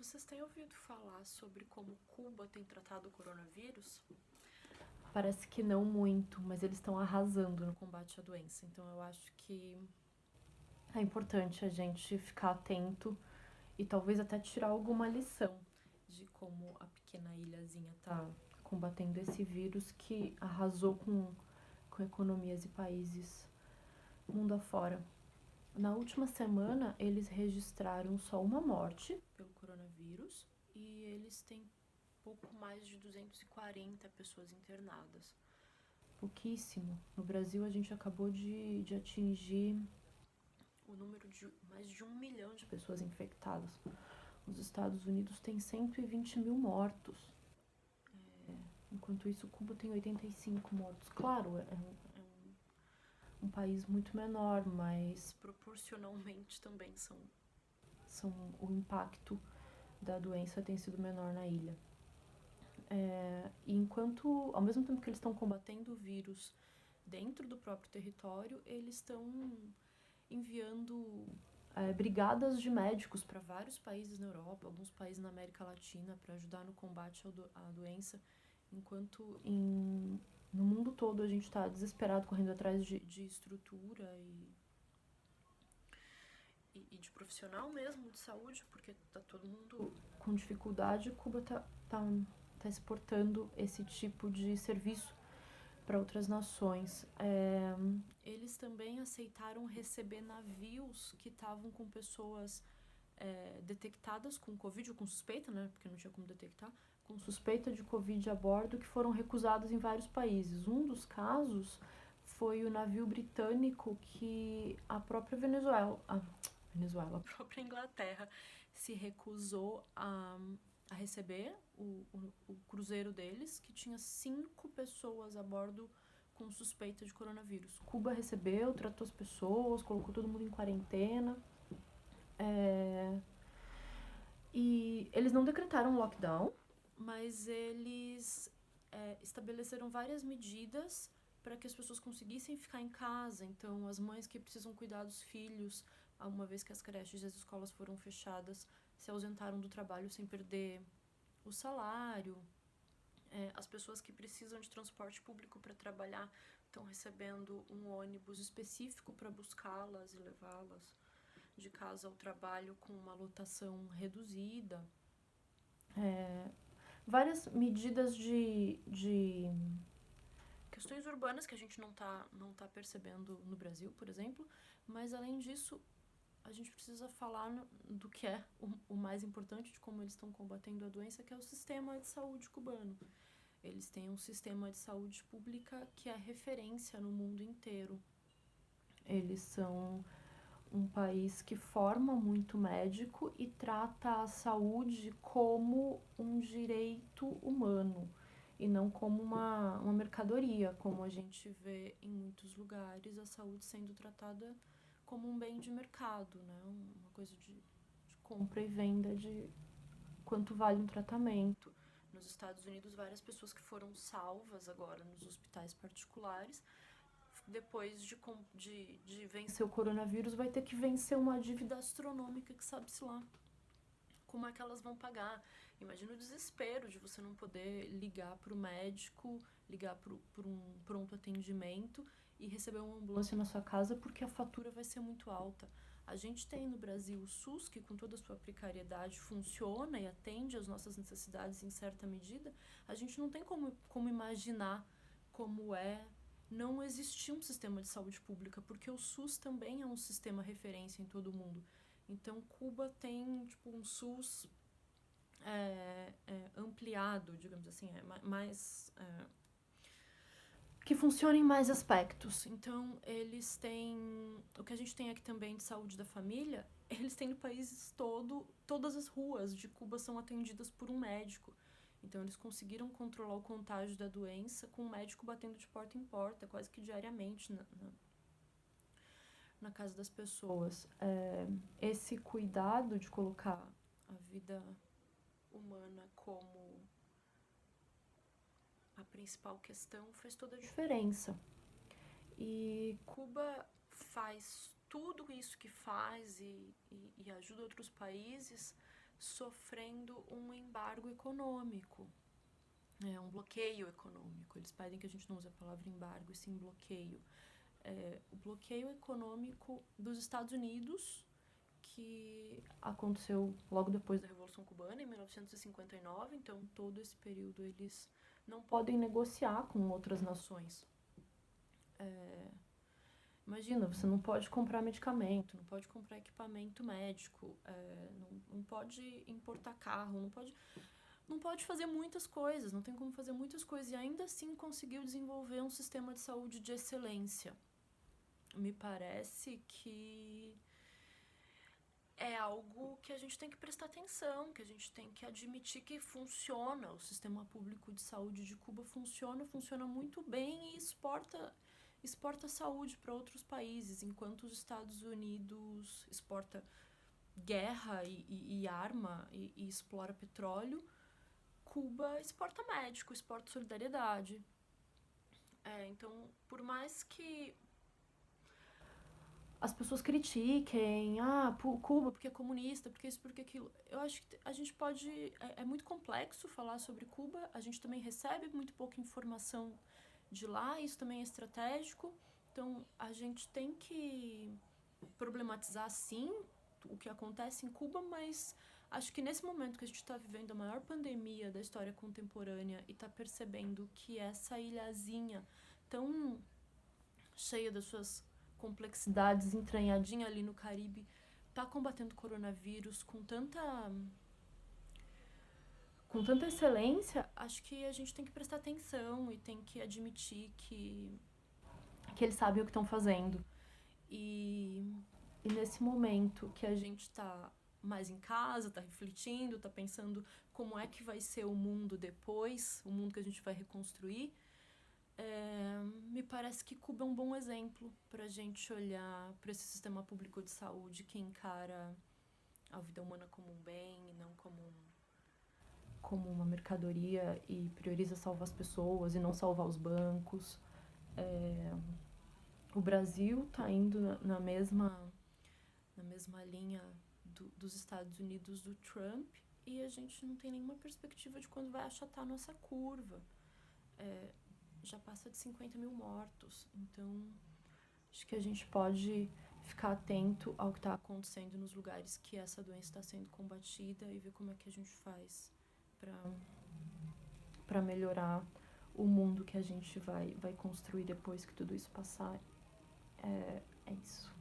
Vocês têm ouvido falar sobre como Cuba tem tratado o coronavírus? Parece que não muito, mas eles estão arrasando no combate à doença. Então eu acho que é importante a gente ficar atento e talvez até tirar alguma lição de como a pequena ilhazinha está combatendo esse vírus que arrasou com economias e países mundo afora. Na última semana, eles registraram só uma morte Pelo coronavírus e eles têm pouco mais de 240 pessoas internadas. pouquíssimo. No Brasil, a gente acabou de atingir O número de mais de 1 milhão de pessoas infectadas. Os Estados Unidos têm 120 mil mortos. Enquanto isso, Cuba tem 85 mortos. Claro, é um país muito menor, mas proporcionalmente também são. o impacto da doença tem sido menor na ilha. E enquanto, ao mesmo tempo que eles estão combatendo o vírus dentro do próprio território, eles estão enviando brigadas de médicos para vários países na Europa, alguns países na América Latina, para ajudar no combate à doença, enquanto no mundo todo a gente está desesperado correndo atrás de estrutura E de profissional mesmo de saúde, porque tá todo mundo. com dificuldade. Cuba tá exportando esse tipo de serviço para outras nações. Eles também aceitaram receber navios que estavam com pessoas detectadas com Covid, ou com suspeita, né? Porque não tinha como detectar, com suspeita de Covid a bordo que foram recusados em vários países. Um dos casos foi o navio britânico que a própria Venezuela, a própria Inglaterra se recusou a receber o cruzeiro deles, que tinha 5 pessoas a bordo com suspeita de coronavírus. Cuba recebeu, tratou as pessoas, colocou todo mundo em quarentena. E eles não decretaram lockdown, mas eles estabeleceram várias medidas para que as pessoas conseguissem ficar em casa. Então, as mães que precisam cuidar dos filhos, uma vez que as creches e as escolas foram fechadas, se ausentaram do trabalho sem perder o salário. As pessoas que precisam de transporte público para trabalhar estão recebendo um ônibus específico para buscá-las e levá-las de casa ao trabalho com uma lotação reduzida. Várias medidas de Questões urbanas que a gente não tá percebendo no Brasil, por exemplo, mas além disso, a gente precisa falar do que é o mais importante, de como eles estão combatendo a doença, que é o sistema de saúde cubano. Eles têm um sistema de saúde pública que é referência no mundo inteiro. Eles são um país que forma muito médico e trata a saúde como um direito humano e não como uma mercadoria, como a gente vê em muitos lugares a saúde sendo tratada como um bem de mercado, né? Uma coisa de compra e venda de quanto vale um tratamento. Nos Estados Unidos, várias pessoas que foram salvas agora nos hospitais particulares, depois de vencer o coronavírus, vai ter que vencer uma dívida astronômica que sabe-se lá como é que elas vão pagar. Imagina o desespero de você não poder ligar para o médico, ligar para um pronto atendimento e receber uma ambulância na sua casa porque a fatura vai ser muito alta. A gente tem no Brasil o SUS, que com toda a sua precariedade funciona e atende às nossas necessidades em certa medida. A gente não tem como imaginar como é não existir um sistema de saúde pública, porque o SUS também é um sistema referência em todo o mundo. Então, Cuba tem tipo um SUS ampliado, digamos assim, mais que funciona em mais aspectos. Então, eles têm o que a gente tem aqui também de saúde da família, eles têm no país todo, todas as ruas de Cuba são atendidas por um médico. Então, eles conseguiram controlar o contágio da doença com um médico batendo de porta em porta, quase que diariamente na casa das pessoas. Esse cuidado de colocar a vida humana como a principal questão faz toda a diferença. E Cuba faz tudo isso que faz e ajuda outros países sofrendo um embargo econômico, um bloqueio econômico. Eles pedem que a gente não use a palavra embargo, e sim bloqueio. O bloqueio econômico dos Estados Unidos, que aconteceu logo depois da Revolução Cubana, em 1959. Então, todo esse período eles não podem negociar com outras nações. Imagina, você não pode comprar medicamento, não pode comprar equipamento médico, não pode importar carro, não pode fazer muitas coisas, não tem como fazer muitas coisas, e ainda assim conseguiu desenvolver um sistema de saúde de excelência. Me parece que é algo que a gente tem que prestar atenção, que a gente tem que admitir que funciona. O sistema público de saúde de Cuba funciona muito bem e exporta saúde para outros países, enquanto os Estados Unidos exporta guerra e arma e explora petróleo. Cuba exporta médico, exporta solidariedade. Então, por mais que as pessoas critiquem, Cuba porque é comunista, porque isso, porque aquilo, eu acho que a gente pode... É muito complexo falar sobre Cuba, a gente também recebe muito pouca informação de lá, isso também é estratégico, então a gente tem que problematizar, sim, o que acontece em Cuba, mas acho que nesse momento que a gente está vivendo a maior pandemia da história contemporânea e está percebendo que essa ilhazinha tão cheia das suas complexidades, entranhadinha ali no Caribe, está combatendo o coronavírus com tanta excelência, acho que a gente tem que prestar atenção e tem que admitir que eles sabem o que estão fazendo. E nesse momento que a gente está mais em casa, está refletindo, está pensando como é que vai ser o mundo depois, o mundo que a gente vai reconstruir, me parece que Cuba é um bom exemplo para a gente olhar para esse sistema público de saúde que encara a vida humana como um bem e não como uma mercadoria e prioriza salvar as pessoas e não salvar os bancos. O Brasil está indo na mesma linha dos Estados Unidos do Trump, e a gente não tem nenhuma perspectiva de quando vai achatar a nossa curva. Já passa de 50 mil mortos, então acho que a gente pode ficar atento ao que está acontecendo nos lugares que essa doença está sendo combatida e ver como é que a gente faz para melhorar o mundo que a gente vai construir depois que tudo isso passar. É isso.